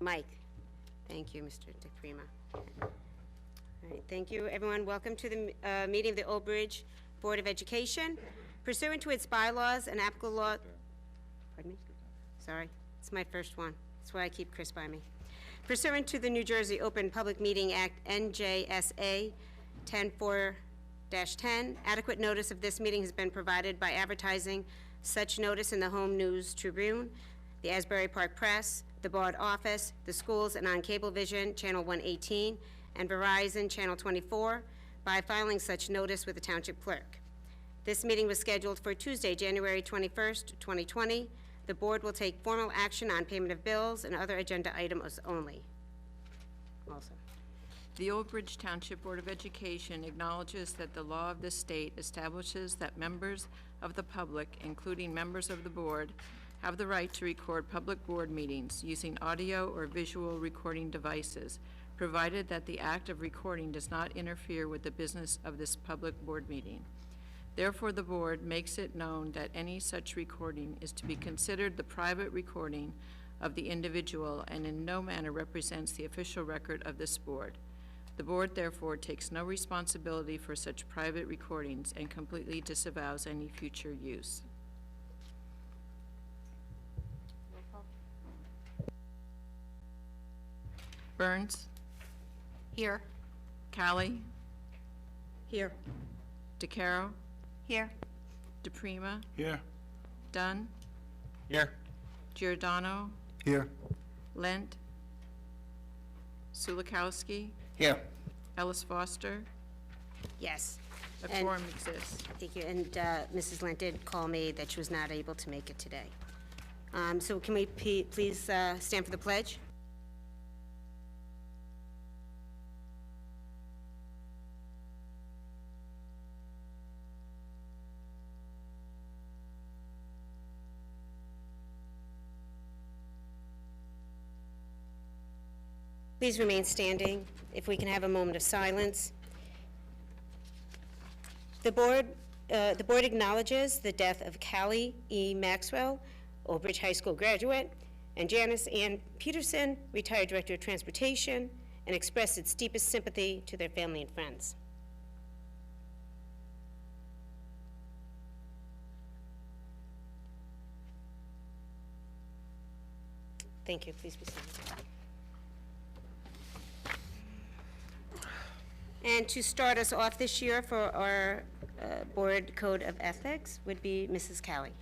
Mike. Thank you, Mr. DePrima. All right, thank you, everyone. Welcome to the meeting of the Old Bridge Board of Education. Pursuant to its bylaws and applicable law, pardon me? Sorry, it's my first one. That's why I keep Chris by me. Pursuant to the New Jersey Open Public Meeting Act, NJSA 10-4-10, adequate notice of this meeting has been provided by advertising such notice in the Home News Tribune, the Asbury Park Press, the Bard Office, the schools, and on Cablevision, Channel 118, and Verizon, Channel 24, by filing such notice with the Township Clerk. This meeting was scheduled for Tuesday, January 21st, 2020. The board will take formal action on payment of bills and other agenda items only. Also, The Old Bridge Township Board of Education acknowledges that the law of this state establishes that members of the public, including members of the board, have the right to record public board meetings using audio or visual recording devices, provided that the act of recording does not interfere with the business of this public board meeting. Therefore, the board makes it known that any such recording is to be considered the private recording of the individual and in no manner represents the official record of this board. The board therefore takes no responsibility for such private recordings and completely disavows any future use. Burns? Here. Callie? Here. DeCaro? Here. DePrima? Here. Dunn? Here. Giordano? Here. Lent? Sulikowski? Here. Ellis Foster? yes. A And- quorum exists. Thank you. And Mrs. Lent did call me that she was not able to make it today. So can we please stand for the pledge? Please remain standing. If we can have a moment of silence. The board acknowledges the death of Callie E. Maxwell, Old Bridge High School graduate, and Janice Ann Peterson, retired director of transportation, and express its deepest sympathy to their family and friends. Thank you. Please be seated. And to start us off this year for our Board Code of Ethics would be Mrs. Callie.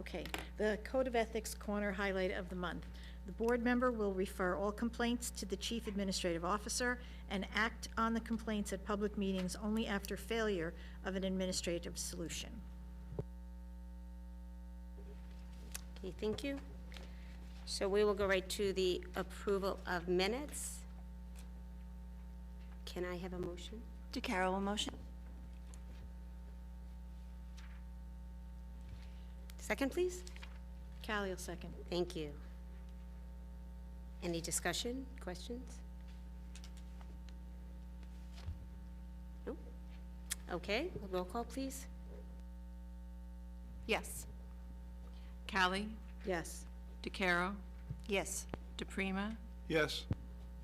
Okay, the Code of Ethics Corner highlight of the month. The board member will refer all complaints to the Chief Administrative Officer and act on the complaints at public meetings only after failure of an administrative solution. Okay, thank you. So we will go right to the approval of minutes. Can I have a motion? DeCaro will motion. Second, please? Callie will second. Thank you. Any discussion, questions? No? Okay, roll call, please. Yes. Callie? Yes. DeCaro? Yes. DePrima? Yes.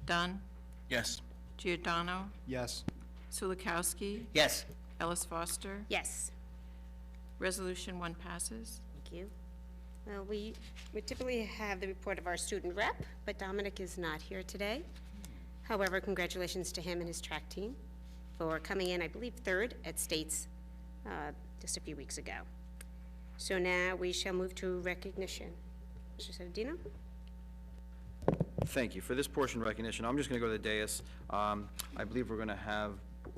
Dunn? Yes. Giordano? Yes. Sulikowski? Yes. Ellis Foster? Yes. Resolution 1 passes. Thank you. Well, we typically have the report of our student rep, but Dominic is not here today. However, congratulations to him and his track team for coming in, I believe, third at States just a few weeks ago. So now we shall move to recognition. Mr. Sedino? Thank you. For this portion of recognition, I'm just going to go to the dais. I believe we're going to have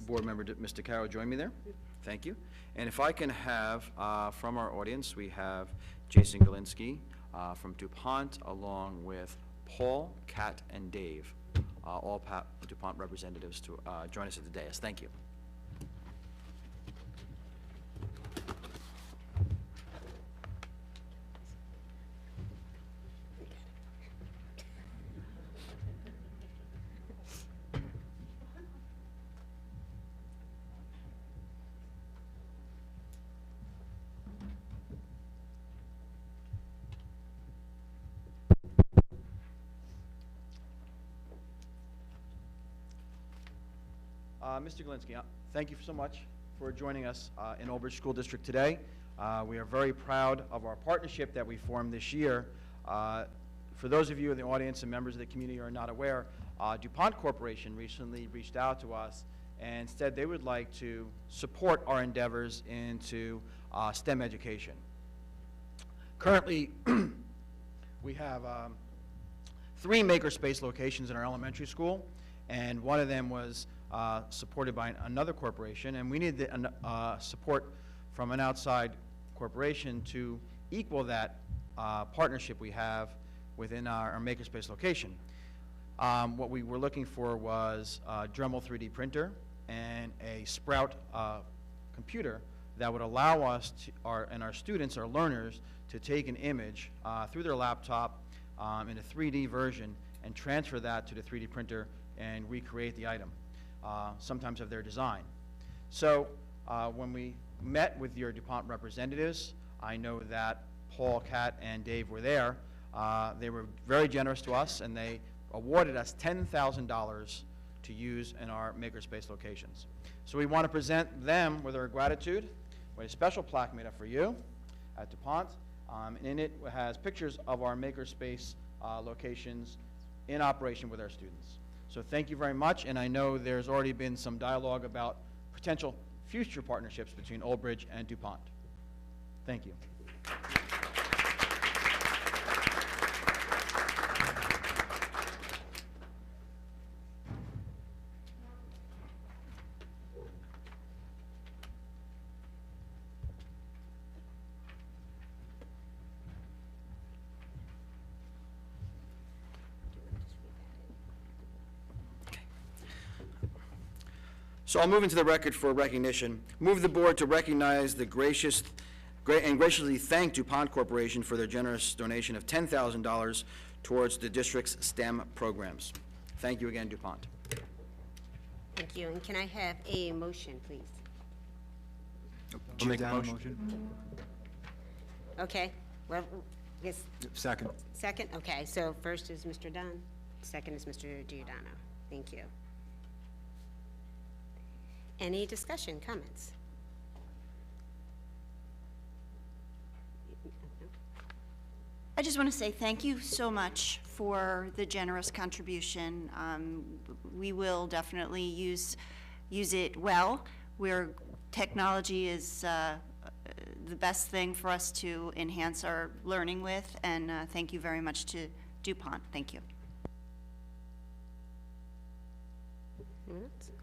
Board Member Mr. Carroll join me there. Thank you. And if I can have, from our audience, we have Jason Galinsky from DuPont, along with Paul, Kat, and Dave, all DuPont representatives to join us at the dais. Thank you. Mr. Galinsky, thank you so much for joining us in Old Bridge School District today. We are very proud of our partnership that we formed this year. For those of you in the audience and members of the community who are not aware, DuPont Corporation recently reached out to us and said they would like to support our endeavors into STEM education. Currently, we have 3 makerspace locations in our elementary school, and one of them was supported by another corporation, and we needed support from an outside corporation to equal that partnership we have within our makerspace location. What we were looking for was a Dremel 3D printer and a Sprout computer that would allow us to, our students, our learners, to take an image through their laptop in a 3D version and transfer that to the 3D printer and recreate the item, sometimes of their design. So when we met with your DuPont representatives, I know that Paul, Kat, and Dave were there. They were very generous to us, and they awarded us $10,000 to use in our makerspace locations. So we want to present them with our gratitude with a special plaque made up for you at DuPont. And in it has pictures of our makerspace locations in operation with our students. So thank you very much, and I know there's already been some dialogue about potential future partnerships between Old Bridge and DuPont. Thank you. So I'll move into the record for recognition. Move the board to recognize the graciously thank DuPont Corporation for their generous donation of $10,000 towards the district's STEM programs. Thank you again, DuPont. Thank you, and can I have a motion, please? I'll make a motion. Okay, well, yes, Second. second, okay, so first is Mr. Dunn, second is Mr. Giordano. Thank you. Any discussion, comments? I just want to say thank you so much for the generous contribution. We will definitely use it well. Technology is the best thing for us to enhance our learning with, and thank you very much to DuPont. Thank you.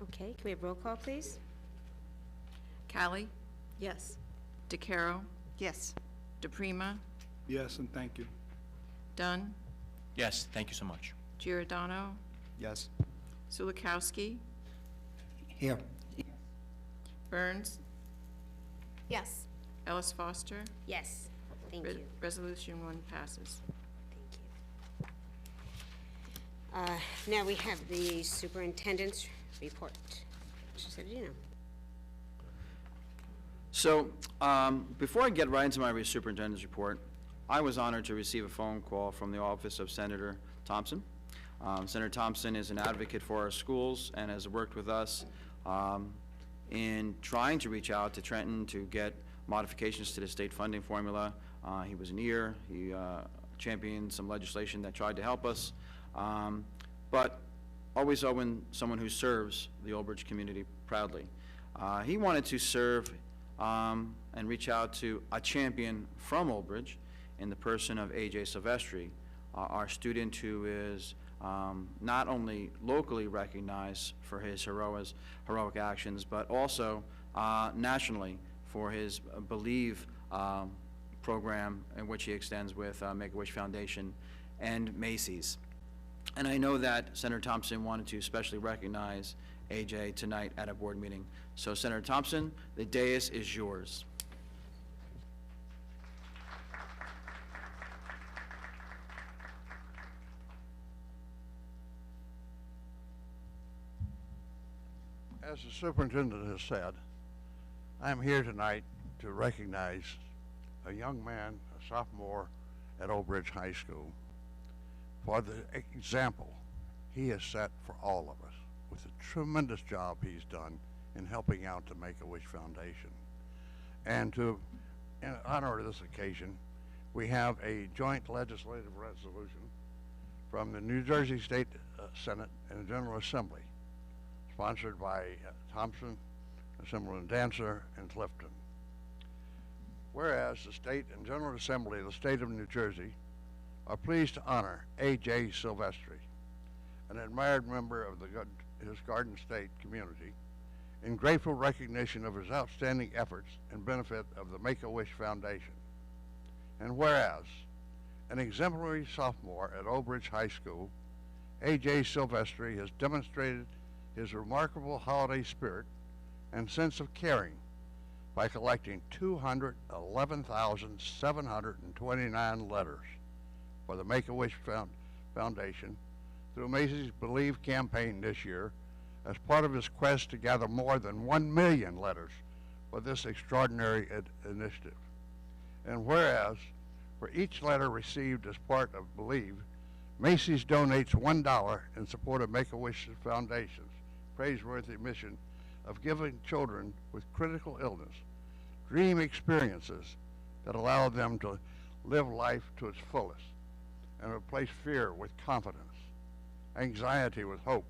Okay, can we have roll call, please? Callie, Yes. DeCaro, Yes. DePrima, Yes, and thank you. Dunn, Yes, thank you so much. Giordano, Yes. Sulikowski, Here. Burns, Yes. Ellis Foster. Yes, thank you. Resolution 1 passes. Thank you. Now we have the superintendent's report. Mr. Sedino. So, before I get right into my superintendent's report, I was honored to receive a phone call from the office of Senator Thompson. Senator Thompson is an advocate for our schools and has worked with us in trying to reach out to Trenton to get modifications to the state funding formula. He was an ear. He championed some legislation that tried to help us, but always someone who serves the Old Bridge community proudly. He wanted to serve and reach out to a champion from Old Bridge in the person of A.J. Silvestri, our student who is not only locally recognized for his heroic actions, but also nationally for his Believe program in which he extends with Make-A-Wish Foundation and Macy's. And I know that Senator Thompson wanted to especially recognize AJ tonight at a board meeting. So Senator Thompson, the dais is yours. As the superintendent has said, I'm here tonight to recognize a young man, a sophomore at Old Bridge High School, for the example he has set for all of us. with the tremendous job he's done in helping out the Make-A-Wish Foundation. And in honor of this occasion, we have a joint legislative resolution from the New Jersey State Senate and General Assembly, sponsored by Thompson, Assemblyman Dancer, and Clifton. Whereas the State and General Assembly of the State of New Jersey are pleased to honor A.J. Silvestri, an admired member of his Garden State community, in grateful recognition of his outstanding efforts and benefit of the Make-A-Wish Foundation. And whereas an exemplary sophomore at Old Bridge High School, A.J. Silvestri has demonstrated his remarkable holiday spirit and sense of caring by collecting 211,729 letters for the Make-A-Wish Foundation through Macy's Believe campaign this year as part of his quest to gather more than 1 million letters for this extraordinary initiative. And whereas for each letter received as part of Believe, Macy's donates $1 in support of Make-A-Wish Foundation's praiseworthy mission of giving children with critical illness dream experiences that allow them to live life to its fullest and replace fear with confidence, anxiety with hope,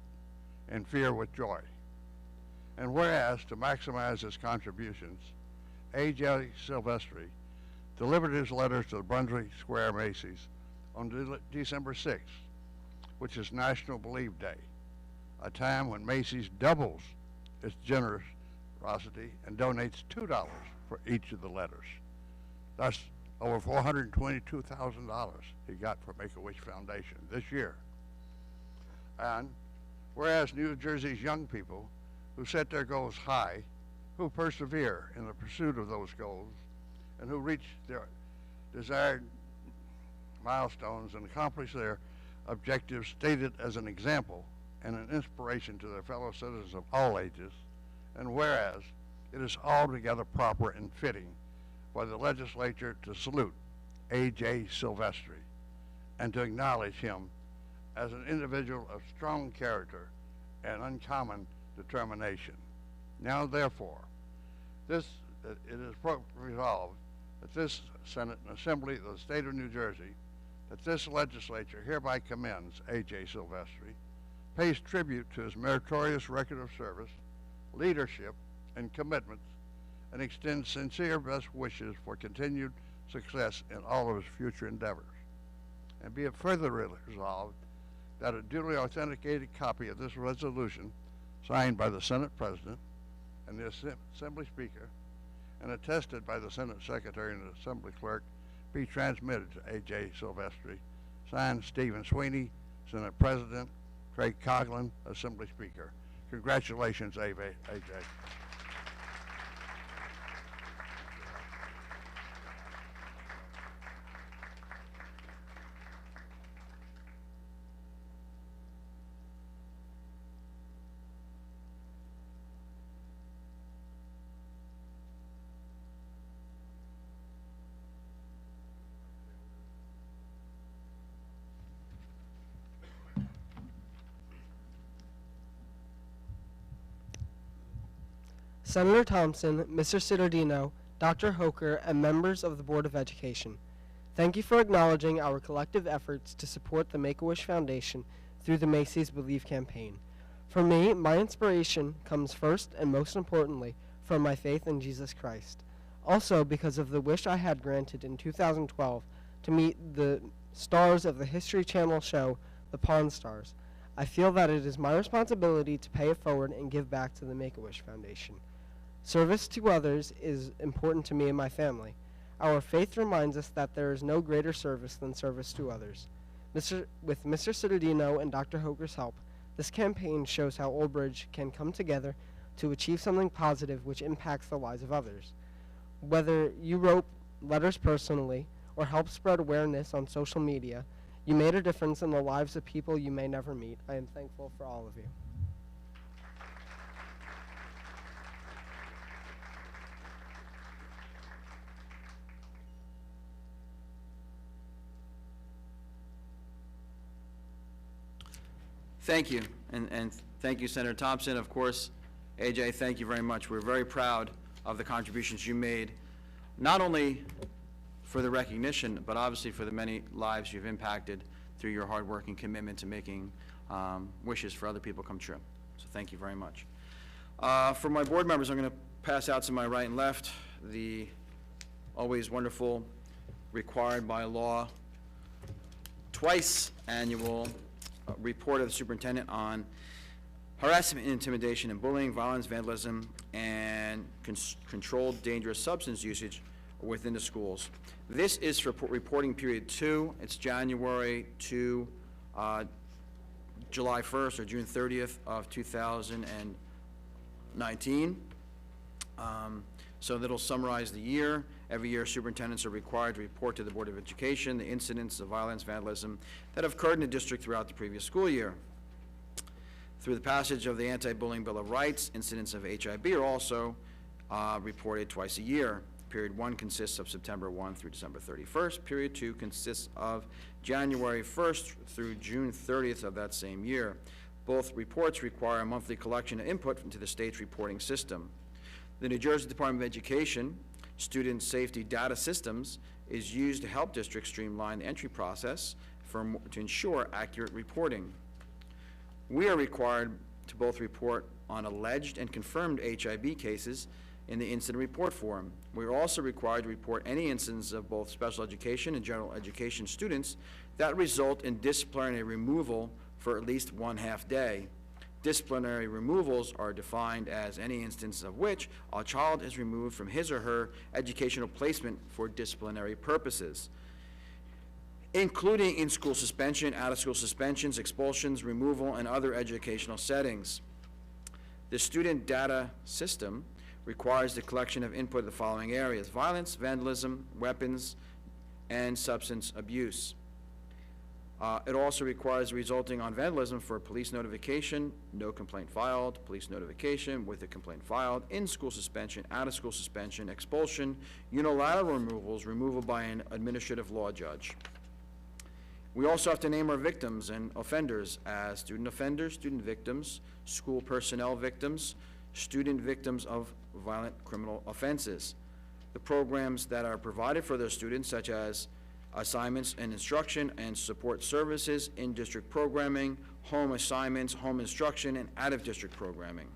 and fear with joy. And whereas to maximize his contributions, A.J. Silvestri delivered his letters to the Brunswick Square Macy's on December 6th, which is National Believe Day, a time when Macy's doubles its generosity and donates $2 for each of the letters. Thus, over $422,000 he got for Make-A-Wish Foundation this year. And whereas New Jersey's young people who set their goals high, who persevere in the pursuit of those goals, and who reach their desired milestones and accomplish their objectives stated as an example and an inspiration to their fellow citizens of all ages, and whereas it is altogether proper and fitting for the legislature to salute A.J. Silvestri and to acknowledge him as an individual of strong character and uncommon determination. Now, therefore, it is resolved that this Senate and Assembly of the State of New Jersey, that this legislature hereby commends A.J. Silvestri, pays tribute to his meritorious record of service, leadership, and commitments, and extends sincere best wishes for continued success in all of his future endeavors. And be it further resolved that a duly authenticated copy of this resolution, signed by the Senate President and the Assembly Speaker, and attested by the Senate Secretary and the Assembly Clerk, be transmitted to A.J. Silvestri. Signed, Stephen Sweeney, Senate President, Craig Coughlin, Assembly Speaker. Congratulations, A.J. Senator Thompson, Mr. Cittadino, Dr. Hoker, and members of the Board of Education, thank you for acknowledging our collective efforts to support the Make-A-Wish Foundation through the Macy's Believe campaign. For me, my inspiration comes first and most importantly from my faith in Jesus Christ. Also because of the wish I had granted in 2012 to meet the stars of the History Channel show, The Pawn Stars. I feel that it is my responsibility to pay it forward and give back to the Make-A-Wish Foundation. Service to others is important to me and my family. Our faith reminds us that there is no greater service than service to others. With Mr. Cittadino and Dr. Hoker's help, this campaign shows how Old Bridge can come together to achieve something positive which impacts the lives of others. Whether you wrote letters personally or helped spread awareness on social media, you made a difference in the lives of people you may never meet. I am thankful for all of you. Thank you, and Thank you, Senator Thompson. Of course, AJ, thank you very much. We're very proud of the contributions you made, not only for the recognition, but obviously for the many lives you've impacted through your hard work and commitment to making wishes for other people come true. So thank you very much. For my board members, I'm going to pass out to my right and left the always wonderful, required by law, twice annual report of the superintendent on harassment, intimidation, and bullying, violence, vandalism, and controlled dangerous substance usage within the schools. This is for reporting period 2. It's January to July 1st or June 30th of 2019. So that'll summarize the year. Every year, superintendents are required to report to the Board of Education the incidents of violence, vandalism that have occurred in the district throughout the previous school year. Through the passage of the Anti-Bullying Bill of Rights, incidents of HIB are also reported twice a year. Period 1 consists of September 1 through December 31st. Period 2 consists of January 1st through June 30th of that same year. Both reports require a monthly collection of input into the state's reporting system. The New Jersey Department of Education Student Safety Data Systems is used to help districts streamline the entry process to ensure accurate reporting. We are required to both report on alleged and confirmed HIB cases in the incident report form. We are also required to report any incidents of both special education and general education students that result in disciplinary removal for at least 1/2 day. Disciplinary removals are defined as any instance of which a child is removed from his or her educational placement for disciplinary purposes, including in-school suspension, out-of-school suspensions, expulsions, removal, and other educational settings. The student data system requires the collection of input in the following areas: violence, vandalism, weapons, and substance abuse. It also requires resulting on vandalism for police notification, no complaint filed, police notification with a complaint filed, in-school suspension, out-of-school suspension, expulsion, unilateral removals, removal by an administrative law judge. We also have to name our victims and offenders as student offenders, student victims, school personnel victims, student victims of violent criminal offenses. The programs that are provided for those students, such as assignments and instruction and support services, in-district programming, home assignments, home instruction, and out-of-district programming.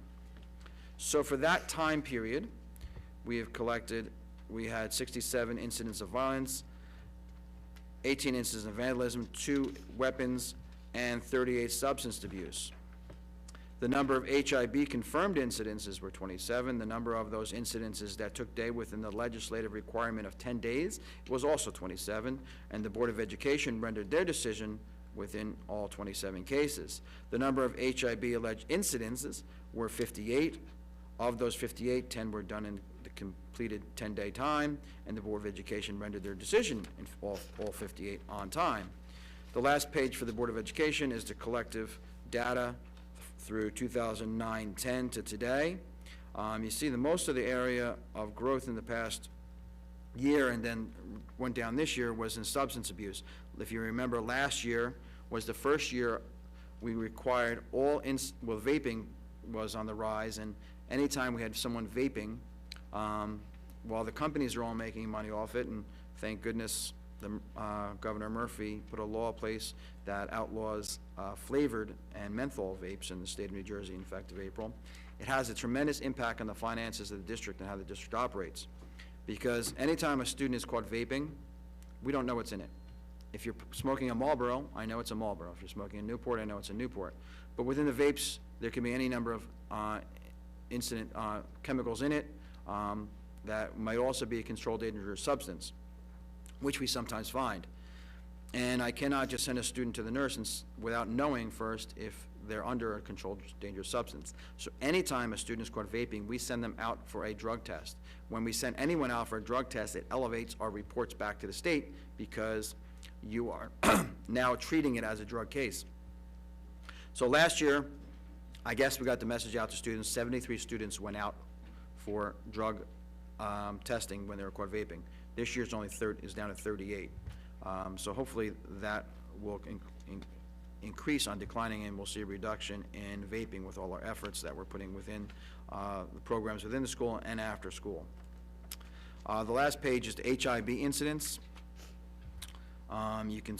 So for that time period, we had 67 incidents of violence, 18 incidents of vandalism, 2 weapons, and 38 substance abuse. The number of HIB confirmed incidences were 27. The number of those incidences that took day within the legislative requirement of 10 days was also 27, and the Board of Education rendered their decision within all 27 cases. The number of HIB alleged incidences were 58. Of those 58, 10 were done in the completed 10-day time, and the Board of Education rendered their decision in all 58 on time. The last page for the Board of Education is the collective data through 2009-10 to today. You see the most of the area of growth in the past year and then went down this year was in substance abuse. If you remember, last year was the first year we required vaping was on the rise, and anytime we had someone vaping, while the companies are all making money off it, and thank goodness Governor Murphy put a law in place that outlaws flavored and menthol vapes in the state of New Jersey in effective April. It has a tremendous impact on the finances of the district and how the district operates. Because anytime a student is caught vaping, we don't know what's in it. If you're smoking a Marlboro, I know it's a Marlboro. If you're smoking a Newport, I know it's a Newport. But within the vapes, there can be any number of chemicals in it that might also be a controlled dangerous substance, which we sometimes find. And I cannot just send a student to the nurse without knowing first if they're under a controlled dangerous substance. So anytime a student is caught vaping, we send them out for a drug test. When we send anyone out for a drug test, it elevates our reports back to the state because you are now treating it as a drug case. So last year, I guess we got the message out to students. 73 students went out for drug testing when they were caught vaping. This year's only is down to 38. So hopefully that will increase on declining, and we'll see a reduction in vaping with all our efforts that we're putting within the programs within the school and after school. The last page is the HIB incidents. You can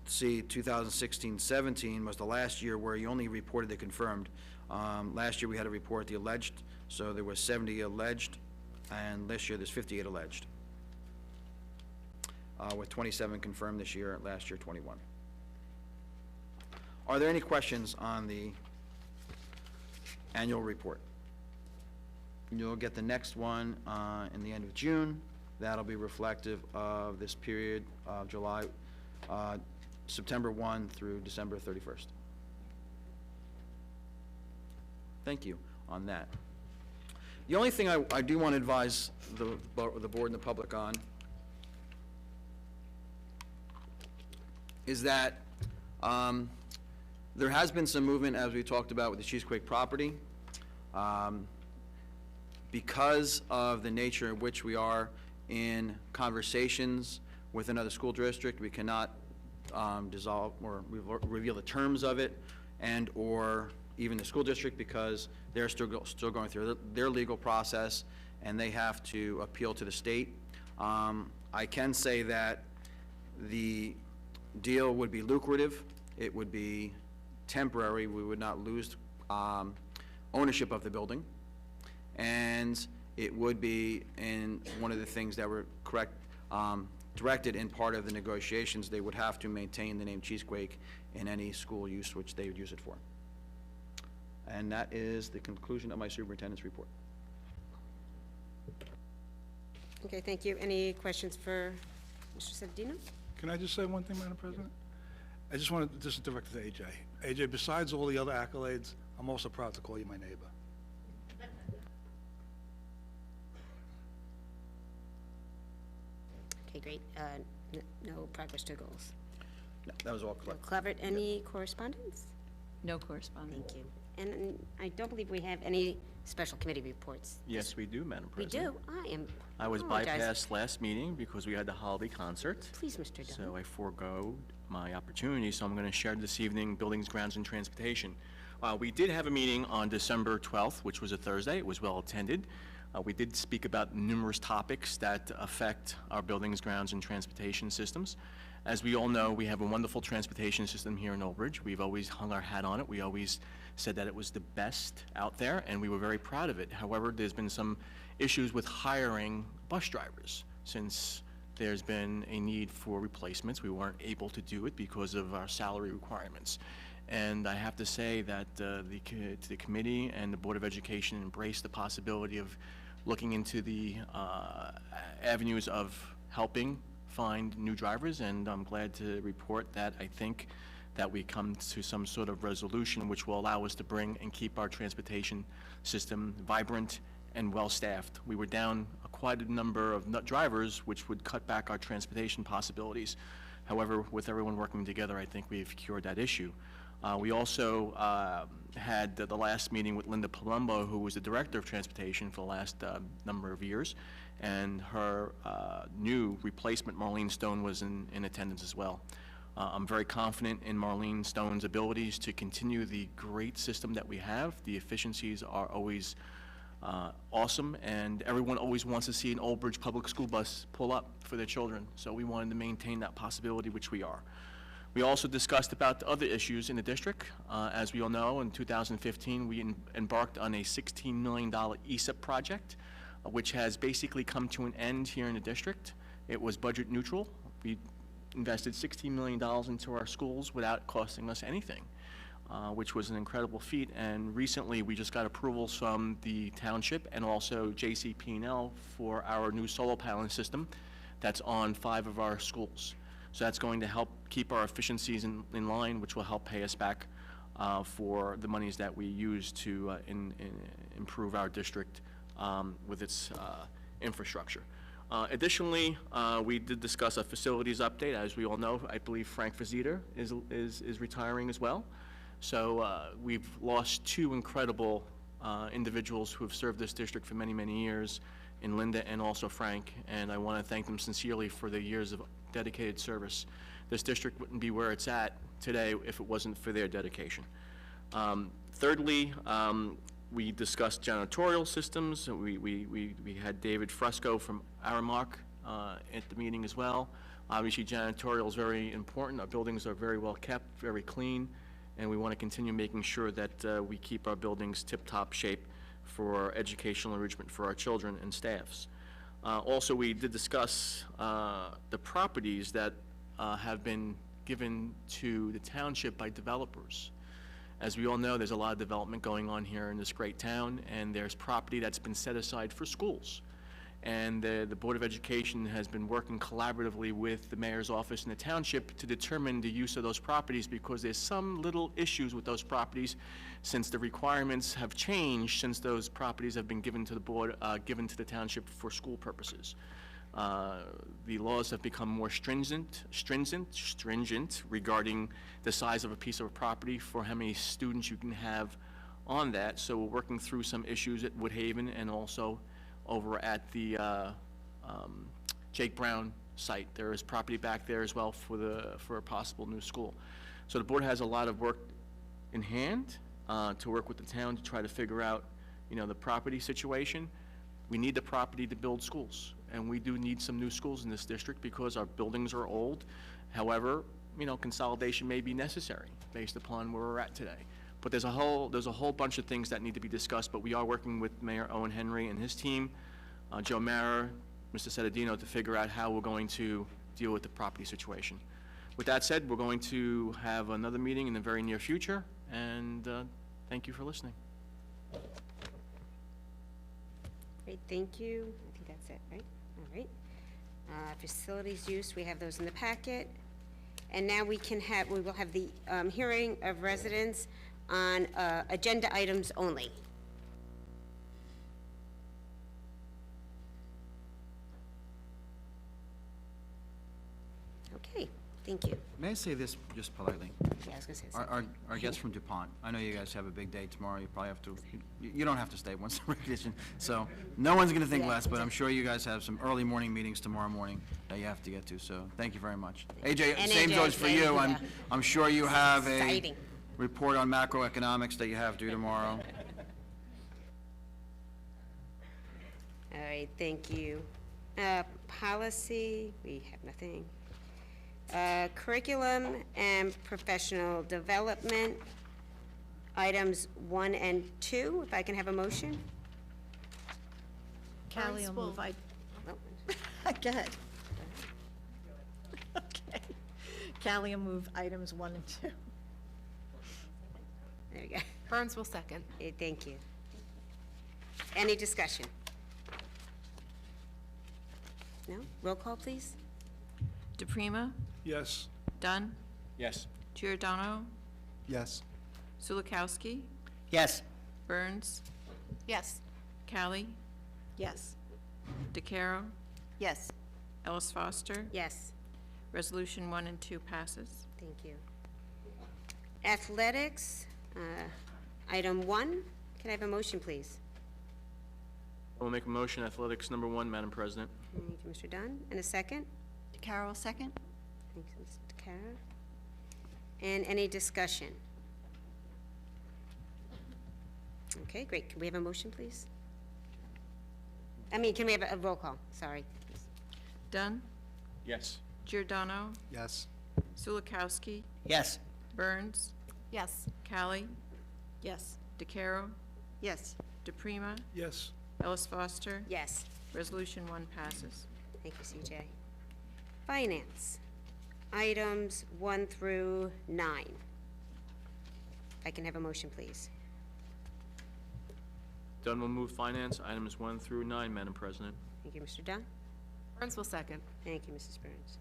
see 2016-17 was the last year where you only reported the confirmed. Last year we had to report the alleged, so there was 70 alleged, and this year there's 58 alleged, with 27 confirmed this year, last year 21. Are there any questions on the annual report? You'll get the next one in the end of June. That'll be reflective of this period of September 1 through December 31st. Thank you on that. The only thing I do want to advise the board and the public on is that there has been some movement, as we talked about, with the Cheesequake property. Because of the nature in which we are in conversations with another school district, we cannot dissolve or reveal the terms of it, and or even the school district, because they're still going through their legal process, and they have to appeal to the state. I can say that the deal would be lucrative. It would be temporary. We would not lose ownership of the building, and it would be in one of the things that were directed in part of the negotiations. They would have to maintain the name Cheesequake in any school use which they would use it for. And that is the conclusion of my superintendent's report. Okay, thank you. Any questions for Mr. Sedino? Can I just say one thing, Madam President? I just wanted to direct it to AJ. AJ, besides all the other accolades, I'm also proud to call you my neighbor. Okay, great. No progress to goals. No, that was all No, correct. Clever, any correspondence? No correspondence. Thank you. And I don't believe we have any special committee reports. Yes, we do, Madam We President. do? I was apologize. bypassed last meeting because we had the holiday concert. Please, Mr. Dunn. So I forego my opportunity, so I'm going to share this evening Buildings, Grounds, and Transportation. We did have a meeting on December 12th, which was a Thursday. It was well attended. We did speak about numerous topics that affect our buildings, grounds, and transportation systems. As we all know, we have a wonderful transportation system here in Old Bridge. We've always hung our hat on it. We always said that it was the best out there, and we were very proud of it. However, there's been some issues with hiring bus drivers. Since there's been a need for replacements, we weren't able to do it because of our salary requirements. And I have to say that the committee and the Board of Education embraced the possibility of looking into the avenues of helping find new drivers, and I'm glad to report that I think that we come to some sort of resolution which will allow us to bring and keep our transportation system vibrant and well-staffed. We were down quite a number of drivers, which would cut back our transportation possibilities. However, with everyone working together, I think we've cured that issue. We also had the last meeting with Linda Palumbo, who was the Director of Transportation for the last number of years, and her new replacement, Marlene Stone, was in attendance as well. I'm very confident in Marlene Stone's abilities to continue the great system that we have. The efficiencies are always awesome, and everyone always wants to see an Old Bridge public school bus pull up for their children, so we wanted to maintain that possibility, which we are. We also discussed about the other issues in the district. As we all know, in 2015, we embarked on a $16 million ESIP project, which has basically come to an end here in the district. It was budget neutral. We invested $16 million into our schools without costing us anything, which was an incredible feat. And recently, we just got approvals from the township and also JCP&L for our new solar panel system that's on 5 of our schools. So that's going to help keep our efficiencies in line, which will help pay us back for the monies that we use to improve our district with its infrastructure. Additionally, we did discuss a facilities update. As we all know, I believe Frank Fazita is retiring as well. So we've lost 2 incredible individuals who have served this district for many, many years, in Linda and also Frank, and I want to thank them sincerely for the years of dedicated service. This district wouldn't be where it's at today if it wasn't for their dedication. Thirdly, we discussed janitorial systems. We had David Fresco from Aramark at the meeting as well. Obviously, janitorial is very important. Our buildings are very well kept, very clean, and we want to continue making sure that we keep our buildings tip-top shape for educational enrichment for our children and staffs. Also, we did discuss the properties that have been given to the township by developers. As we all know, there's a lot of development going on here in this great town, and there's property that's been set aside for schools. And the Board of Education has been working collaboratively with the mayor's office and the township to determine the use of those properties, because there's some little issues with those properties since the requirements have changed since those properties have been given to the board, given to the township for school purposes. The laws have become more stringent regarding the size of a piece of property for how many students you can have on that. So we're working through some issues at Woodhaven and also over at the Jake Brown site. There is property back there as well for a possible new school. So the board has a lot of work in hand to work with the town to try to figure out, the property situation. We need the property to build schools, and we do need some new schools in this district because our buildings are old. However, consolidation may be necessary based upon where we're at today. But there's a whole bunch of things that need to be discussed, but we are working with Mayor Owen Henry and his team, Joe Mara, Mr. Cedadino, to figure out how we're going to deal with the property situation. With that said, we're going to have another meeting in the very near future, and thank you for listening. Great, thank you. I think that's it, right? All right. Facilities use, we have those in the packet. And now we will have the hearing of residents on agenda items only. Okay, thank you. May I say this just politely? Yeah, I was gonna say something. Our guests from DuPont, I know you guys have a big day tomorrow, you probably have to, you don't have to stay once the recognition, so no one's gonna think less, but I'm sure you guys have some early morning meetings tomorrow morning that you have to get to, so thank you very much. AJ, And same AJ, goes for thank you, you. I'm sure you have a Exciting. report on macroeconomics that you have due tomorrow. All right, thank you. Policy, we have nothing. Curriculum and professional development, items 1 and 2, if I can have a motion? Callie will move, Oh, go ahead. Okay. Callie will move items 1 and 2. There we go. Burns will second. Thank you. Any discussion? No? Roll call, please? DePrima, Yes. Dunn, Yes. Giordano, Yes. Sulikowski, Yes. Burns, Yes. Callie, Yes. DeCaro, Yes. Ellis Foster. Yes. Resolution 1 and 2 passes. Thank you. Athletics, item 1. Can I have a motion, please? I will make a motion, athletics number 1, Madam President. Thank you, Mr. Dunn. And a second? Carol, second? Thanks, Mr. Kara. And any discussion? Okay, great. Can we have a motion, please? Can we have a roll call? Sorry. Dunn, Yes. Giordano, Yes. Sulikowski, Yes. Burns, Yes. Callie, Yes. DeCaro, Yes. DePrima, Yes. Ellis Foster. Yes. Resolution 1 passes. Thank you, CJ. Finance, items 1 through 9. If I can have a motion, please. Dunn will move finance, items 1 through 9, Madam President. Thank you, Mr. Dunn. Burns will second. Thank you, Mrs. Burns.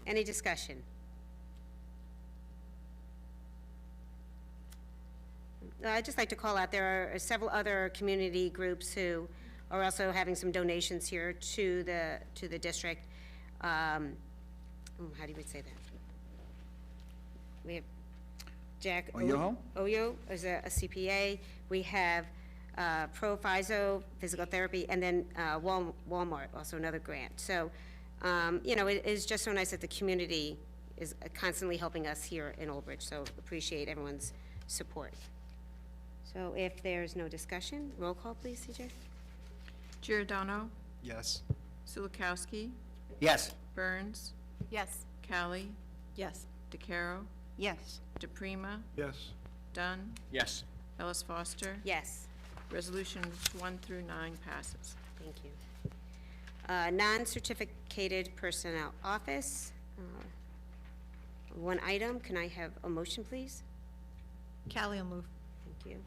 Any discussion? I'd just like to call out, there are several other community groups who are also having some donations here to the district. How do you say that? We have Jack Oyoho? Oyo is a CPA. We have Pro FISO, physical therapy, and then Walmart, also another grant. So, it is just so nice that the community is constantly helping us here in Old Bridge, so appreciate everyone's support. So if there's no discussion, roll call, please, CJ? Giordano. Yes. Sulikowski. Yes. Burns. Yes. Callie. Yes. DeCaro. Yes. DePrima. Yes. Dunn. Yes. Ellis Foster. Yes. Resolutions 1 through 9 passes. Thank you. Non-certificated personnel office. One item, can I have a motion, please? Callie will move. Thank you.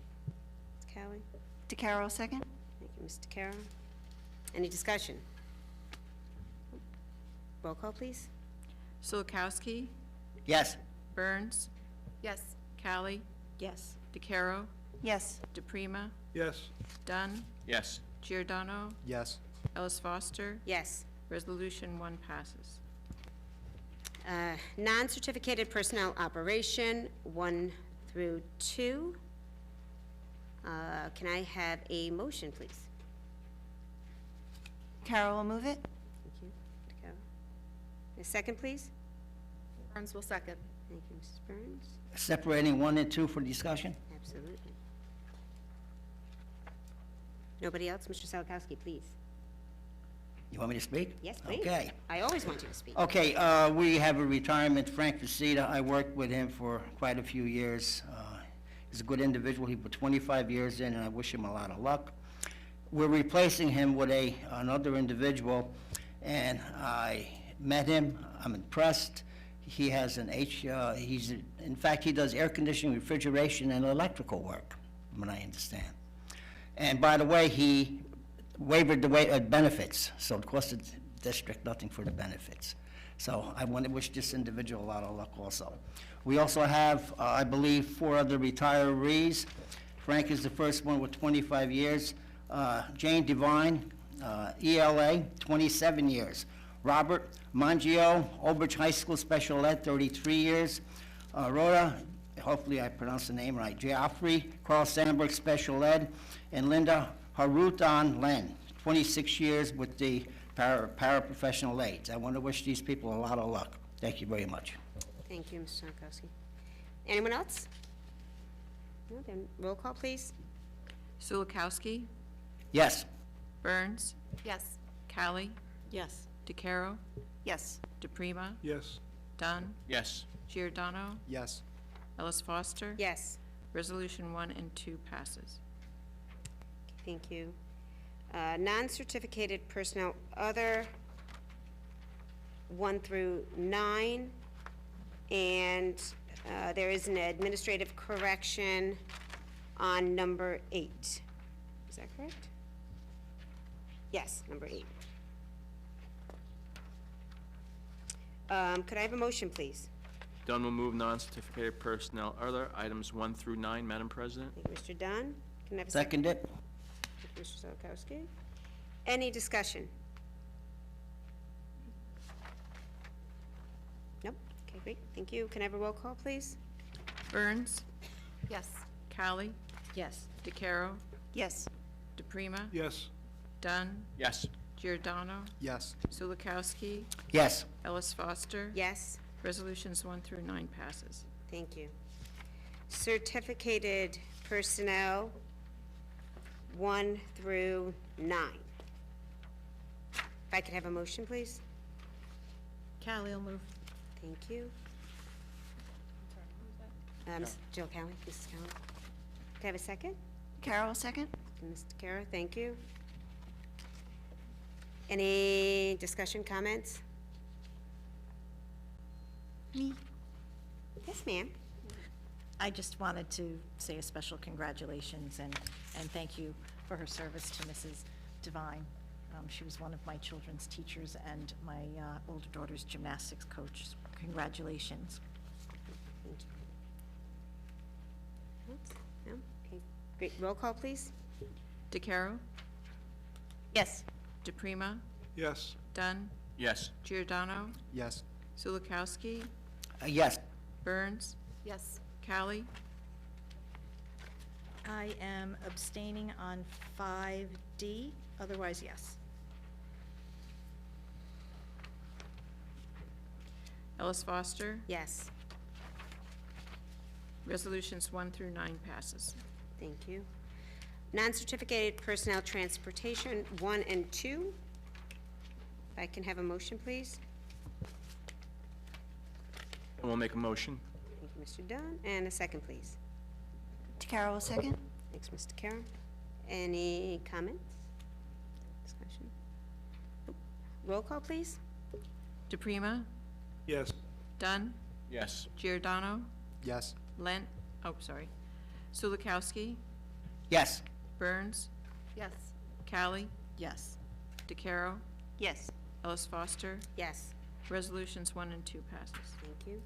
Ms. Callie? DeCaro, second? Thank you, Mr. Carroll. Any discussion? Roll call, please. Sulikowski. Yes. Burns. Yes. Callie. Yes. DeCaro. Yes. DePrima. Yes. Dunn. Yes. Giordano. Yes. Ellis Foster. Yes. Resolution 1 passes. Non-certificated personnel operation, 1 through 2. Can I have a motion, please? Carol will move it. Thank you. Carol. A second, please? Burns will second. Thank you, Mrs. Burns. Separating 1 and 2 for discussion? Absolutely. Nobody else? Mr. Salakowski, please. You want me to speak? Yes, please. Okay. I always want you to speak. Okay, we have a retirement, Frank Facita. I worked with him for quite a few years. He's a good individual. He put 25 years in, and I wish him a lot of luck. We're replacing him with another individual, and I met him. I'm impressed. He has in fact, he does air conditioning, refrigeration, and electrical work, from what I understand. And by the way, he waived the benefits, so it cost the district nothing for the benefits. So I want to wish this individual a lot of luck also. We also have, I believe, 4 other retirees. Frank is the first one with 25 years. Jane Devine, ELA, 27 years. Robert Mangio, Old Bridge High School Special Ed, 33 years. Rhoda, hopefully I pronounced the name right, Geoffrey, Carl Sandberg Special Ed, and Linda Harutan Len, 26 years with the paraprofessional aides. I want to wish these people a lot of luck. Thank you very much. Thank you, Mr. Salakowski. Anyone else? No, then roll call, please. Sulikowski. Yes. Burns. Yes. Callie. Yes. DeCaro. Yes. DePrima. Yes. Dunn. Yes. Giordano. Yes. Ellis Foster. Yes. Resolution 1 and 2 passes. Thank you. Non-certificated personnel, other, 1 through 9. And there is an administrative correction on number 8. Is that correct? Yes, number 8. Could I have a motion, please? Dunn will move non-certificated personnel other items 1 through 9, Madam President. Thank you, Mr. Dunn. Can I have a second? Second it? Thank you, Mr. Salakowski. Any discussion? Nope. Okay, great. Thank you. Can I have a roll call, please? Burns. Yes. Callie. Yes. DeCaro. Yes. DePrima. Yes. Dunn. Yes. Giordano. Yes. Sulikowski. Yes. Ellis Foster. Yes. Resolutions 1 through 9 passes. Thank you. Certificated personnel, 1 through 9. If I could have a motion, please? Callie will move. Thank you. Jill Cowan, Mrs. Cowan. Can I have a second? Carol, second? Mr. Kara, thank you. Any discussion, comments? Me? Yes, ma'am. I just wanted to say a special congratulations and thank you for her service to Mrs. Devine. She was one of my children's teachers and my older daughter's gymnastics coach. Congratulations. Thank you. No? Okay, great. Roll call, please. DeCaro. Yes. DePrima. Yes. Dunn. Yes. Giordano. Yes. Sulikowski. Yes. Burns. Yes. Callie. I am abstaining on 5D, otherwise yes. Ellis Foster. Yes. Resolutions 1 through 9 passes. Thank you. Non-certificated personnel transportation, 1 and 2. If I can have a motion, please. And we'll make a motion. Thank you, Mr. Dunn. And a second, please. DeCarlo, second? Thanks, Mr. Carroll. Any comments? Discussion? Roll call, please. DePrima, Yes. Dunn, Yes. Giordano, Yes. Lent, Sulikowski, Yes. Burns, Yes. Callie, Yes. DeCarro, Yes. Ellis Foster. Yes. Resolutions 1 and 2 passes. Thank you.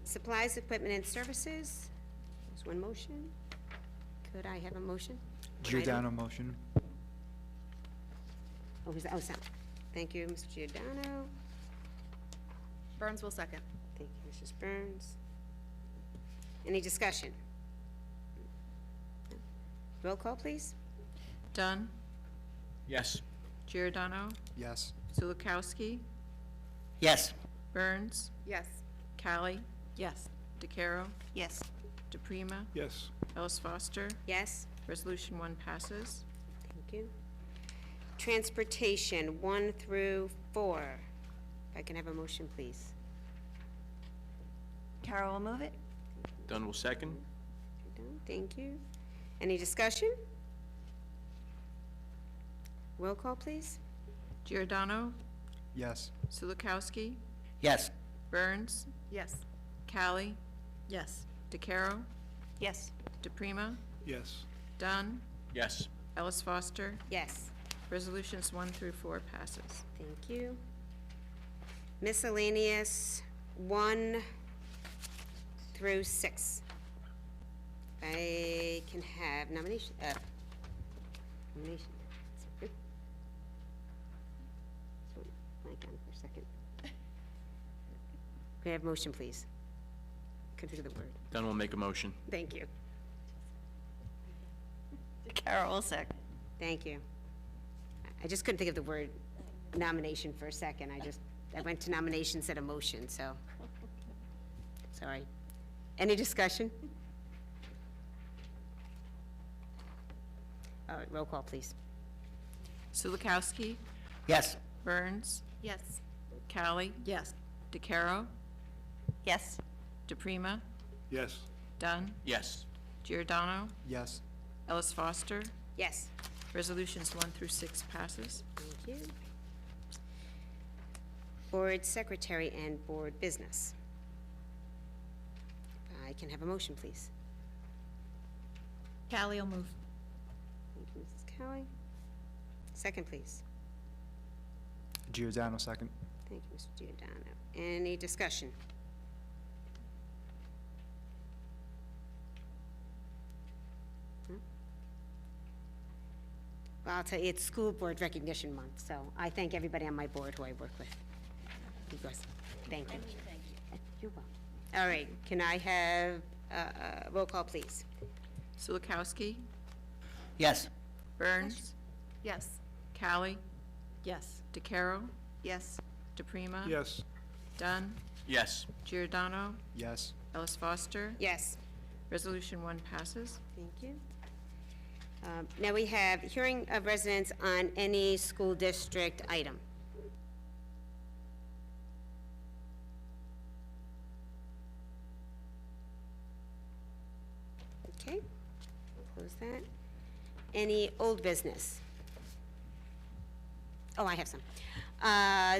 Supplies, equipment, and services. There's one motion. Could I have a motion? Giordano motion. Oh, who's that? Oh, Sal. Thank you, Mr. Giordano. Burns will second. Thank you, Mrs. Burns. Any discussion? Roll call, please. Dunn, Yes. Giordano, Yes. Sulikowski, Yes. Burns, Yes. Callie, Yes. DeCarro, Yes. DePrima, Yes. Ellis Foster. Yes. Resolution 1 passes. Thank you. Transportation, 1 through 4. If I can have a motion, please. Carol will move it? Dunn will second. Thank you. Any discussion? Roll call, please. Giordano, Yes. Sulikowski, Yes. Burns, Yes. Callie, Yes. DeCarro, Yes. DePrima, Yes. Dunn, Yes. Ellis Foster. Yes. Resolutions 1 through 4 passes. Thank you. Miscellaneous, 1 through 6. I can have nomination. Sorry. So, blank on for a second. Can I have motion, please? Couldn't think of the word. Dunn will make a motion. Thank you. Carol will second. Thank you. I just couldn't think of the word nomination for a second. I went to nomination instead of motion, so. Sorry. Any discussion? All right, roll call, please. Sulikowski, Yes. Burns, Yes. Callie, Yes. DeCarro, Yes. DePrima, Yes. Dunn, Yes. Giordano, Yes. Ellis Foster. Yes. Resolutions 1 through 6 passes. Thank you. Board Secretary and Board Business. I can have a motion, please. Callie will move. Thank you, Mrs. Cowie. Second, please. Giordano second. Thank you, Mr. Giordano. Any discussion? No? Well, I'll tell you, it's School Board Recognition Month, so I thank everybody on my board who I work with. Because, thank you. You're welcome. All right, can I have a roll call, please? Sulikowski, Yes. Burns, Yes. Callie, Yes. DeCarro, Yes. DePrima. Yes. Dunn, Yes. Giordano, Yes. Ellis Foster. Yes. Resolution 1 passes. Thank you. Now we have hearing of residents on any school district item. Okay, close that. Any old business? Oh, I have some.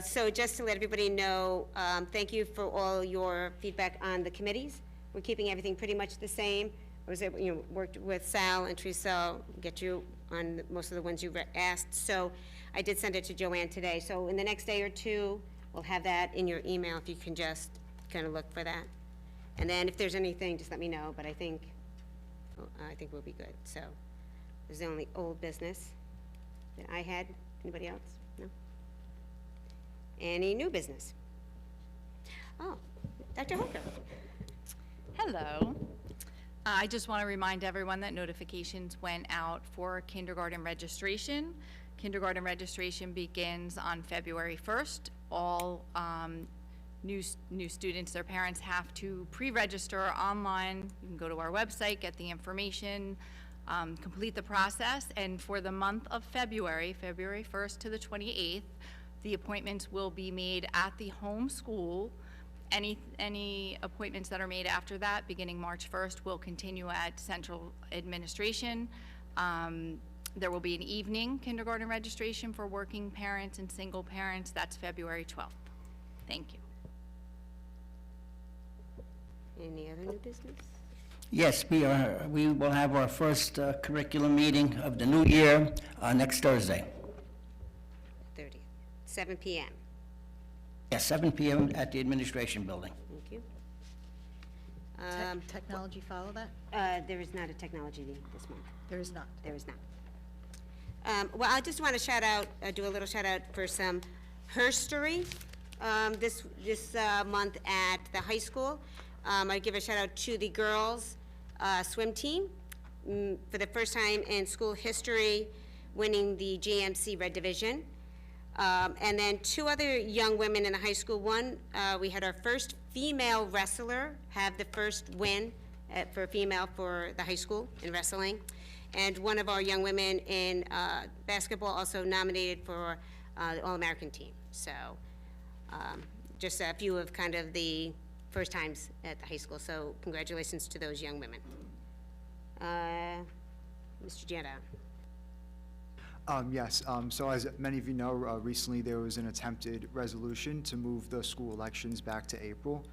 So just to let everybody know, thank you for all your feedback on the committees. We're keeping everything pretty much the same. I was able, worked with Sal and Teresa, get you on most of the ones you asked. So I did send it to Joanne today. So in the next day or two, we'll have that in your email if you can just kind of look for that. And then if there's anything, just let me know, but I think we'll be good. So this is the only old business that I had. Anybody else? No? Any new business? Oh, Dr. Hooker. Hello. I just want to remind everyone that notifications went out for kindergarten registration. Kindergarten registration begins on February 1st. All new students, their parents have to pre-register online. You can go to our website, get the information, complete the process, and for the month of February 1st to the 28th, the appointments will be made at the home school. Any appointments that are made after that, beginning March 1st, will continue at central administration. There will be an evening kindergarten registration for working parents and single parents. That's February 12th. Thank you. Any other new business? Yes, we will have our first curriculum meeting of the new year next Thursday. 30th, 7 p.m. Yes, 7 p.m. at the administration building. Thank you. Technology follow that? There is not a technology meeting this month. There is not. There is not. Well, I just want to shout out, do a little shout out for some herstory this month at the high school. I give a shout out to the girls swim team for the first time in school history, winning the GMC Red Division. And then two other young women in the high school. One, we had our first female wrestler have the first win for female for the high school in wrestling. And one of our young women in basketball also nominated for the All-American team. So just a few of kind of the first times at the high school. So congratulations to those young women. Mr. Gianna. Yes, so as many of you know, recently there was an attempted resolution to move the school elections back to April,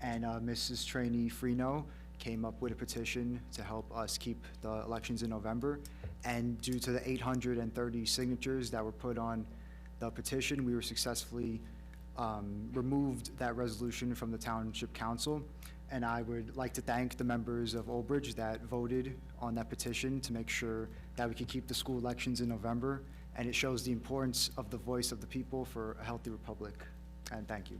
and Mrs. Trainee Freno came up with a petition to help us keep the elections in November, and due to the 830 signatures that were put on the petition, we were successfully removed that resolution from the Township Council. And I would like to thank the members of Old Bridge that voted on that petition to make sure that we could keep the school elections in November. And it shows the importance of the voice of the people for a healthy republic. And thank you.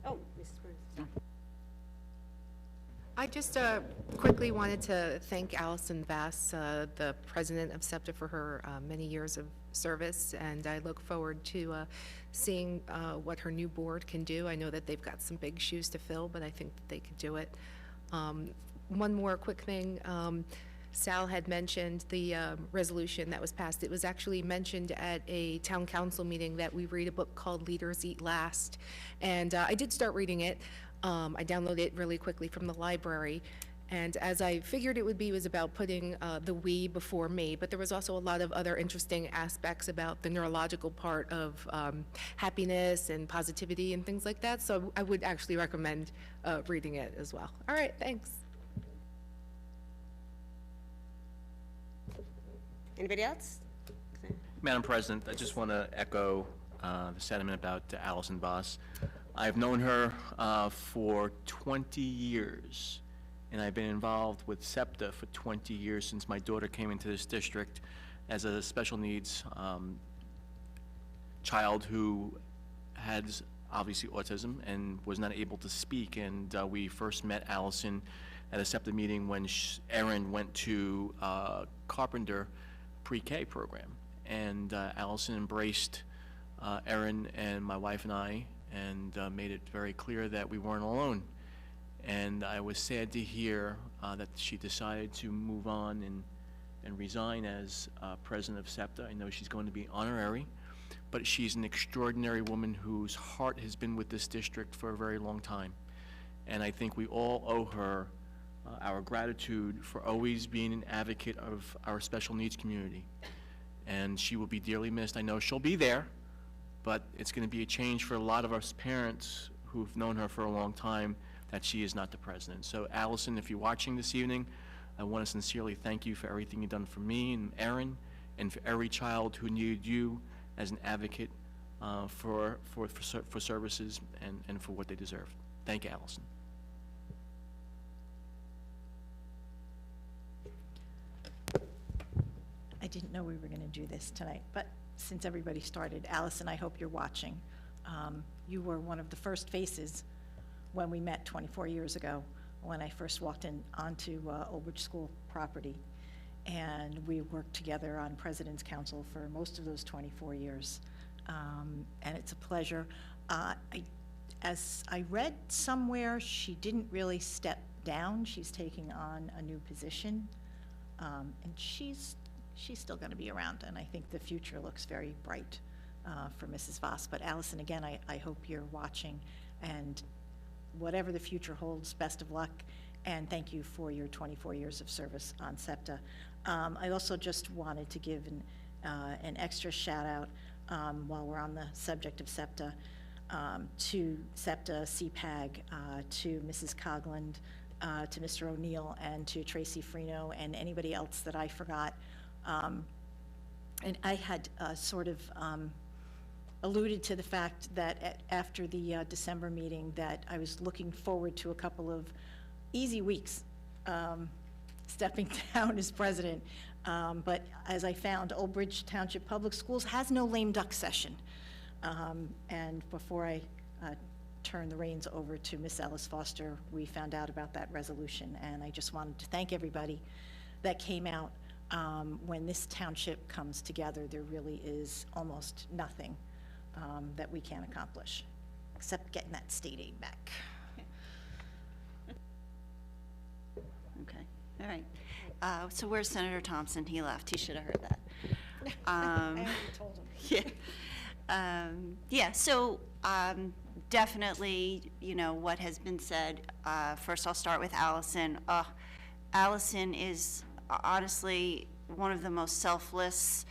Oh, Mrs. Burns. I just quickly wanted to thank Allison Bass, the president of SEPTA, for her many years of service, and I look forward to seeing what her new board can do. I know that they've got some big shoes to fill, but I think that they could do it. One more quick thing. Sal had mentioned the resolution that was passed. It was actually mentioned at a town council meeting that we read a book called Leaders Eat Last, and I did start reading it. I downloaded it really quickly from the library, and as I figured it would be, it was about putting the we before me, but there was also a lot of other interesting aspects about the neurological part of happiness and positivity and things like that, so I would actually recommend reading it as well. All right, thanks. Anybody else? Madam President, I just want to echo the sentiment about Allison Boss. I've known her for 20 years, and I've been involved with SEPTA for 20 years since my daughter came into this district as a special needs child who has obviously autism and was not able to speak. And we first met Allison at a SEPTA meeting when Erin went to Carpenter pre-K program. And Allison embraced Erin and my wife and I, and made it very clear that we weren't alone. And I was sad to hear that she decided to move on and resign as president of SEPTA. I know she's going to be honorary, but she's an extraordinary woman whose heart has been with this district for a very long time. And I think we all owe her our gratitude for always being an advocate of our special needs community. And she will be dearly missed. I know she'll be there, but it's going to be a change for a lot of us parents who've known her for a long time that she is not the president. So Allison, if you're watching this evening, I want to sincerely thank you for everything you've done for me and Erin, and for every child who needed you as an advocate for services and for what they deserve. Thank you, Allison. I didn't know we were going to do this tonight, but since everybody started, Allison, I hope you're watching. You were one of the first faces when we met 24 years ago, when I first walked onto Old Bridge School property. and we worked together on President's Council for most of those 24 years. And it's a pleasure. As I read somewhere, she didn't really step down. She's taking on a new position, and she's still going to be around, and I think the future looks very bright for Mrs. Voss. But Allison, again, I hope you're watching, and whatever the future holds, best of luck, and thank you for your 24 years of service on SEPTA. I also just wanted to give an extra shout out while we're on the subject of SEPTA, to SEPTA, CPAG, to Mrs. Cogland, to Mr. O'Neill, and to Tracy Freno, and anybody else that I forgot. And I had sort of alluded to the fact that after the December meeting that I was looking forward to a couple of easy weeks stepping down as president. But as I found, Old Bridge Township Public Schools has no lame duck session. And before I turn the reins over to Miss Ellis Foster, we found out about that resolution, and I just wanted to thank everybody that came out. When this township comes together, there really is almost nothing that we can't accomplish, except getting that state aid back. Okay, all right. So where's Senator Thompson? He left. He should have heard that. I already told him. Yeah. Yeah, so definitely, you know, what has been said. First, I'll start with Allison. Allison is honestly one of the most selfless,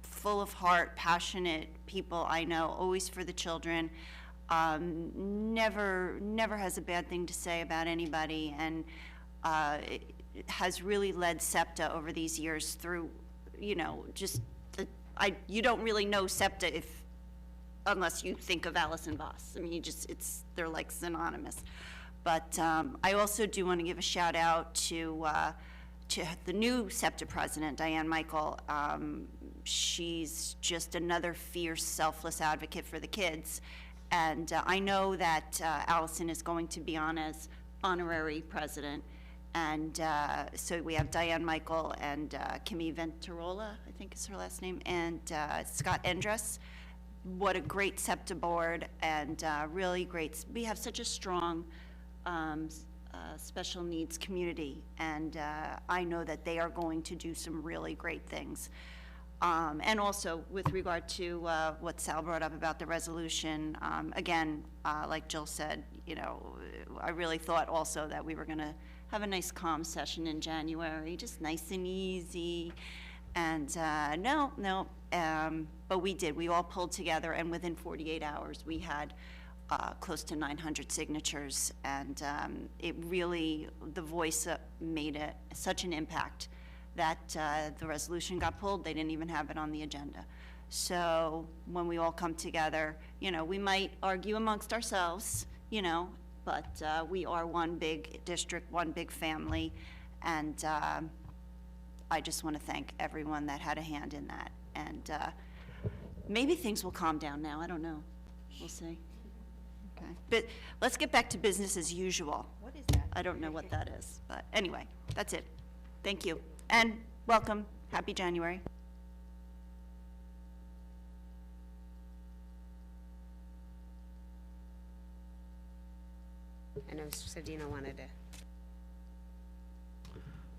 full of heart, passionate people I know, always for the children. Never has a bad thing to say about anybody, and has really led SEPTA over these years through, you know, just you don't really know SEPTA unless you think of Allison Voss. I mean, they're like synonymous. But I also do want to give a shout out to the new SEPTA president, Diane Michael. She's just another fierce, selfless advocate for the kids. And I know that Allison is going to be on as honorary president. And so we have Diane Michael and Kimmy Venturola, I think is her last name, and Scott Endress. What a great SEPTA board, and really great. We have such a strong special needs community, and I know that they are going to do some really great things. And also, with regard to what Sal brought up about the resolution, again, like Jill said, you know, I really thought also that we were going to have a nice calm session in January, just nice and easy. And no, but we did. We all pulled together, and within 48 hours, we had close to 900 signatures, and it really, the voice made such an impact that the resolution got pulled. They didn't even have it on the agenda. So when we all come together, you know, we might argue amongst ourselves, you know, but we are one big district, one big family, and I just want to thank everyone that had a hand in that. And maybe things will calm down now. I don't know. We'll see. Okay. But let's get back to business as usual. What is that? I don't know what that is, but anyway, that's it. Thank you. And welcome. Happy January. I know Mr. Sedino wanted to.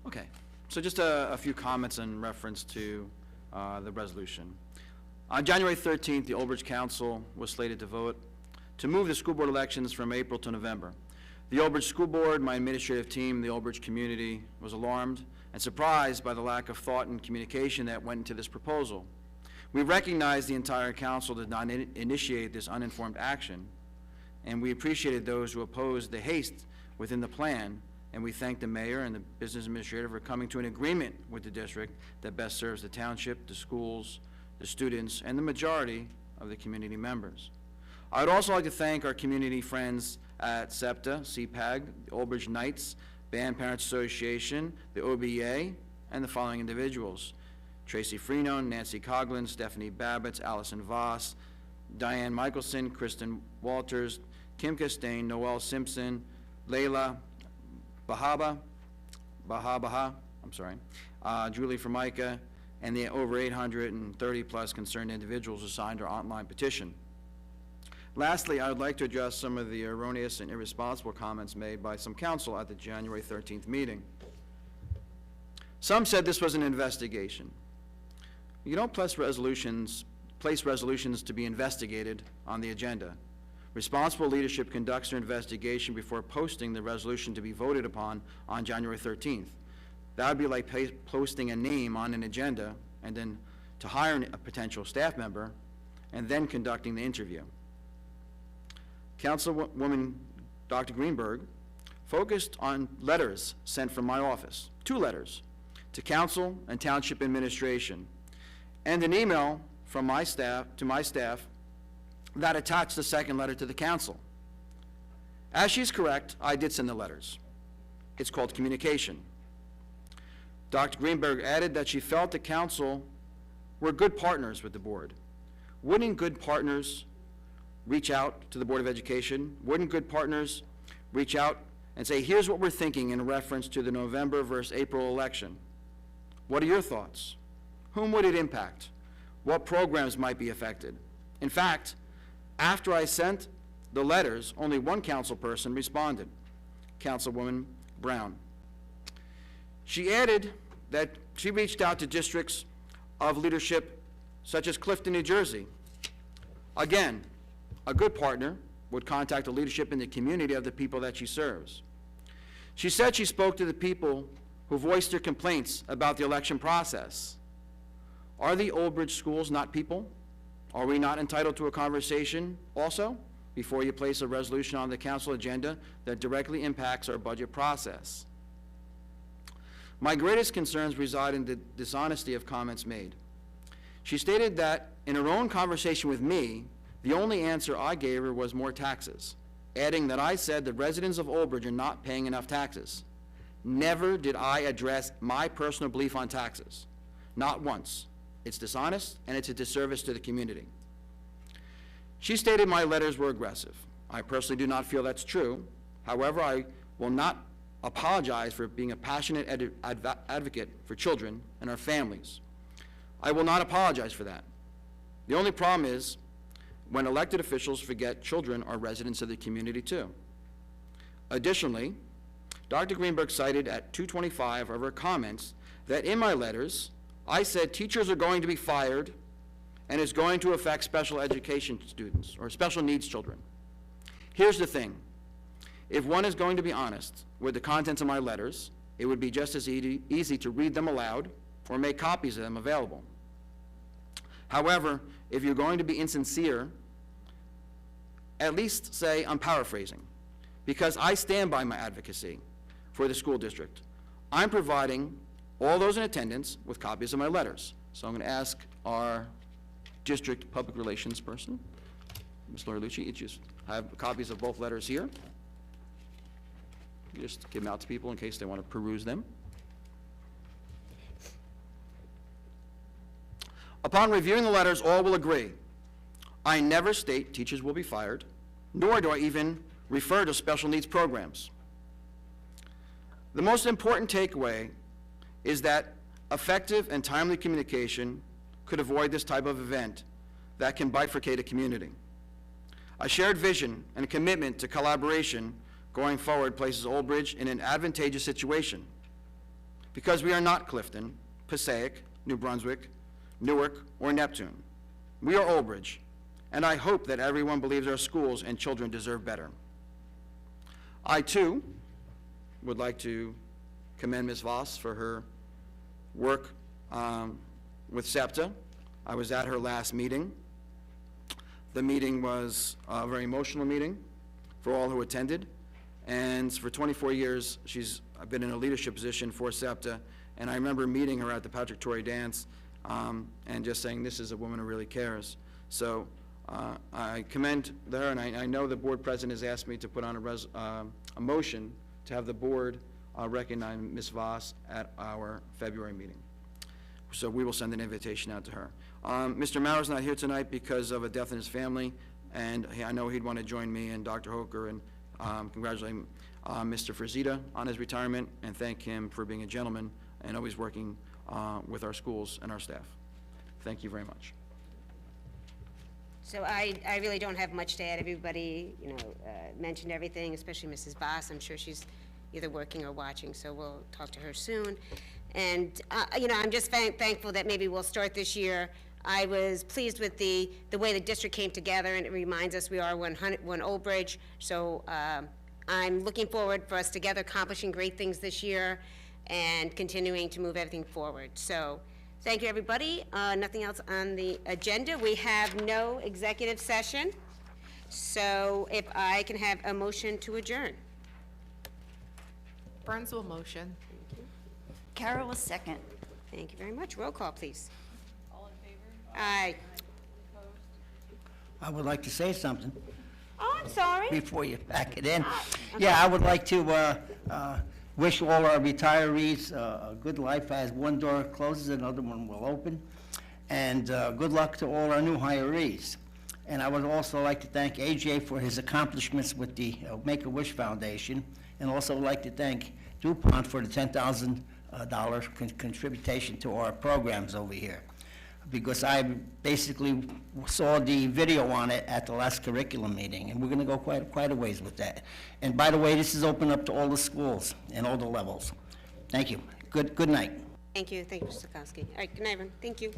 Okay, so just a few comments in reference to the resolution. On January 13th, the Old Bridge Council was slated to vote to move the school board elections from April to November. The Old Bridge School Board, my administrative team, the Old Bridge community was alarmed and surprised by the lack of thought and communication that went into this proposal. We recognize the entire council did not initiate this uninformed action, and we appreciated those who opposed the haste within the plan, and we thank the mayor and the business administrator for coming to an agreement with the district that best serves the township, the schools, the students, and the majority of the community members. I would also like to thank our community friends at SEPTA, CPAG, the Old Bridge Knights, Band Parents Association, the OBA, and the following individuals: Tracy Freno, Nancy Coughlin, Stephanie Babbitts, Allison Voss, Diane Michelson, Kristen Walters, Kim Costain, Noel Simpson, Layla Baha, Julie Formica, and the over 830-plus concerned individuals who signed our online petition. Lastly, I would like to address some of the erroneous and irresponsible comments made by some council at the January 13th meeting. Some said this was an investigation. You don't place resolutions to be investigated on the agenda. Responsible leadership conducts their investigation before posting the resolution to be voted upon on January 13th. That would be like posting a name on an agenda and then to hire a potential staff member and then conducting the interview. Councilwoman Dr. Greenberg focused on letters sent from my office, 2 letters, to council and township administration, and an email from my staff to my staff that attached the second letter to the council. As she's correct, I did send the letters. It's called communication. Dr. Greenberg added that she felt the council were good partners with the board. Wouldn't good partners reach out to the Board of Education? Wouldn't good partners reach out and say, here's what we're thinking in reference to the November versus April election? What are your thoughts? Whom would it impact? What programs might be affected? In fact, after I sent the letters, only one council person responded, Councilwoman Brown. She added that she reached out to districts of leadership such as Clifton, New Jersey. Again, a good partner would contact the leadership in the community of the people that she serves. She said she spoke to the people who voiced their complaints about the election process. Are the Old Bridge schools not people? Are we not entitled to a conversation also before you place a resolution on the council agenda that directly impacts our budget process? My greatest concerns reside in the dishonesty of comments made. She stated that in her own conversation with me, the only answer I gave her was more taxes, adding that I said the residents of Old Bridge are not paying enough taxes. Never did I address my personal belief on taxes. Not once. It's dishonest, and it's a disservice to the community. She stated my letters were aggressive. I personally do not feel that's true. However, I will not apologize for being a passionate advocate for children and our families. I will not apologize for that. The only problem is when elected officials forget children are residents of the community too. Additionally, Dr. Greenberg cited at 225 of her comments that in my letters, I said teachers are going to be fired and it's going to affect special education students or special needs children. Here's the thing. If one is going to be honest with the contents of my letters, it would be just as easy to read them aloud or make copies of them available. However, if you're going to be insincere, at least say I'm paraphrasing, because I stand by my advocacy for the school district. I'm providing all those in attendance with copies of my letters. So I'm going to ask our district public relations person, Ms. Laura Lucci, just have copies of both letters here. You just give them out to people in case they want to peruse them. Upon reviewing the letters, all will agree. I never state teachers will be fired, nor do I even refer to special needs programs. The most important takeaway is that effective and timely communication could avoid this type of event that can bifurcate a community. A shared vision and a commitment to collaboration going forward places Old Bridge in an advantageous situation because we are not Clifton, Passaic, New Brunswick, Newark, or Neptune. We are Old Bridge, and I hope that everyone believes our schools and children deserve better. I, too, would like to commend Ms. Voss for her work with SEPTA. I was at her last meeting. The meeting was a very emotional meeting for all who attended, and for 24 years, she's been in a leadership position for SEPTA, and I remember meeting her at the Patrick Torrey dance and just saying, this is a woman who really cares. So I commend her, and I know the board president has asked me to put on a motion to have the board recognize Ms. Voss at our February meeting. So we will send an invitation out to her. Mr. Mauer's not here tonight because of a death in his family, and I know he'd want to join me and Dr. Hoker and congratulate Mr. Frazita on his retirement and thank him for being a gentleman and always working with our schools and our staff. Thank you very much. So I really don't have much to add. Everybody, mentioned everything, especially Mrs. Boss. I'm sure she's either working or watching, so we'll talk to her soon. And, I'm just thankful that maybe we'll start this year. I was pleased with the way the district came together, and it reminds us we are one Old Bridge. So I'm looking forward for us together accomplishing great things this year and continuing to move everything forward. So thank you, everybody. Nothing else on the agenda. We have no executive session. So if I can have a motion to adjourn. Burns will motion. Carol, a second. Thank you very much. Roll call, please. All in favor? Aye. I would like to say something Oh, I'm sorry. before you pack it in. Yeah, I would like to wish all our retirees a good life. As one door closes, another one will open. And good luck to all our new hirees. And I would also like to thank AJ for his accomplishments with the Make-A-Wish Foundation, and also like to thank DuPont for the $10,000 contribution to our programs over here, because I basically saw the video on it at the last curriculum meeting, and we're going to go quite a ways with that. And by the way, this is open up to all the schools and all the levels. Thank you. Good night. Thank you, Mr. Sokowski. All right, good night, everyone. Thank you.